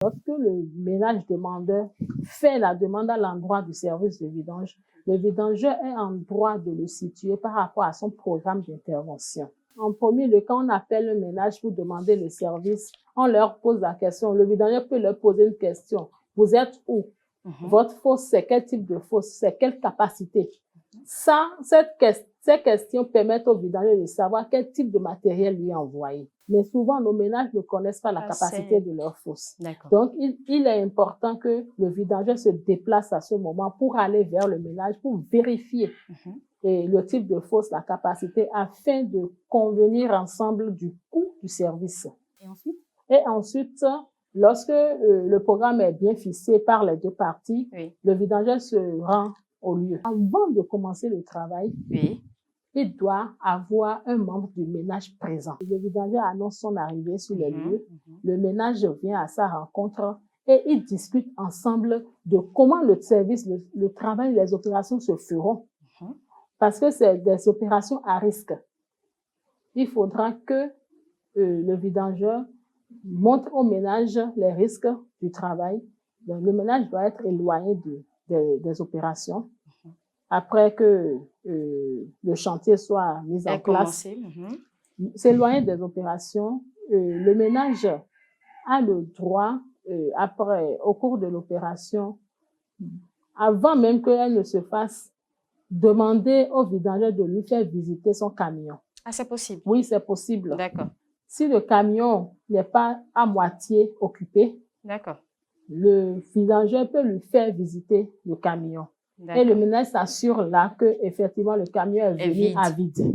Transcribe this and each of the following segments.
Lorsque le ménage demandeur fait la demande à l'endroit du service de vidange, le vidangeur est en droit de le situer par rapport à son programme d'intervention. En premier lieu, quand on appelle le ménage pour demander le service, on leur pose la question. Le vidangeur peut leur poser une question. Vous êtes où? Votre fosse, c'est quel type de fosse? C'est quelle capacité? Ces questions permettent au vidangeur de savoir quel type de matériel lui envoyer. Mais souvent, nos ménages ne connaissent pas la capacité de leur fosse. Donc, il est important que le vidangeur se déplace à ce moment pour aller vers le ménage, pour vérifier le type de fosse, la capacité, afin de convenir ensemble du coût du service. Et ensuite, lorsque le programme est bien fixé par les deux parties, le vidangeur se rend au lieu. Avant de commencer le travail, il doit avoir un membre du ménage présent. Le vidangeur annonce son arrivée sur les lieux. Le ménage vient à sa rencontre et ils discutent ensemble de comment le service, le travail, les opérations se feront. Parce que c'est des opérations à risque. Il faudra que le vidangeur montre au ménage les risques du travail. Donc, le ménage doit être éloigné des opérations. Après que le chantier soit mis en place, s'éloigner des opérations, le ménage a le droit, au cours de l'opération, avant même qu'elle ne se fasse, demander au vidangeur de lui faire visiter son camion. Ah, c'est possible? Oui, c'est possible. D'accord. Si le camion n'est pas à moitié occupé, le vidangeur peut lui faire visiter le camion. Et le ménage s'assure là que effectivement le camion est venu à vide.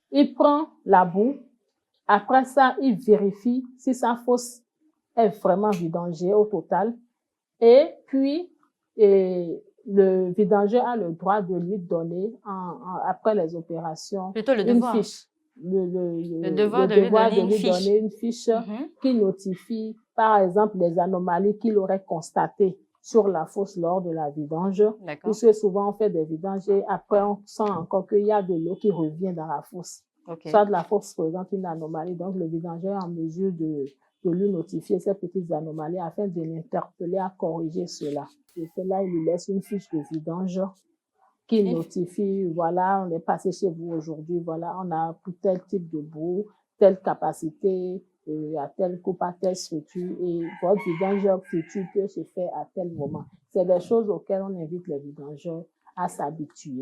Il prend la boue. Après ça, il vérifie si sa fosse est vraiment vidangée au total. Et puis, le vidangeur a le droit de lui donner, après les opérations, une fiche. Le devoir de lui donner une fiche qui notifie, par exemple, les anomalies qu'il aurait constatées sur la fosse lors de la vidange. Puisque souvent, on fait des vidanges et après, on sent encore qu'il y a de l'eau qui revient dans la fosse. Soit la fosse présente une anomalie, donc le vidangeur est en mesure de lui notifier ces petites anomalies afin de l'interpeller à corriger cela. Et cela, il lui laisse une fiche de vidange qui notifie, voilà, on est passé chez vous aujourd'hui, voilà, on a pris tel type de boue, telle capacité, à telle coupe, à telle structure, et votre vidange futur peut se faire à tel moment. C'est des choses auxquelles on invite les vidangeurs à s'habituer.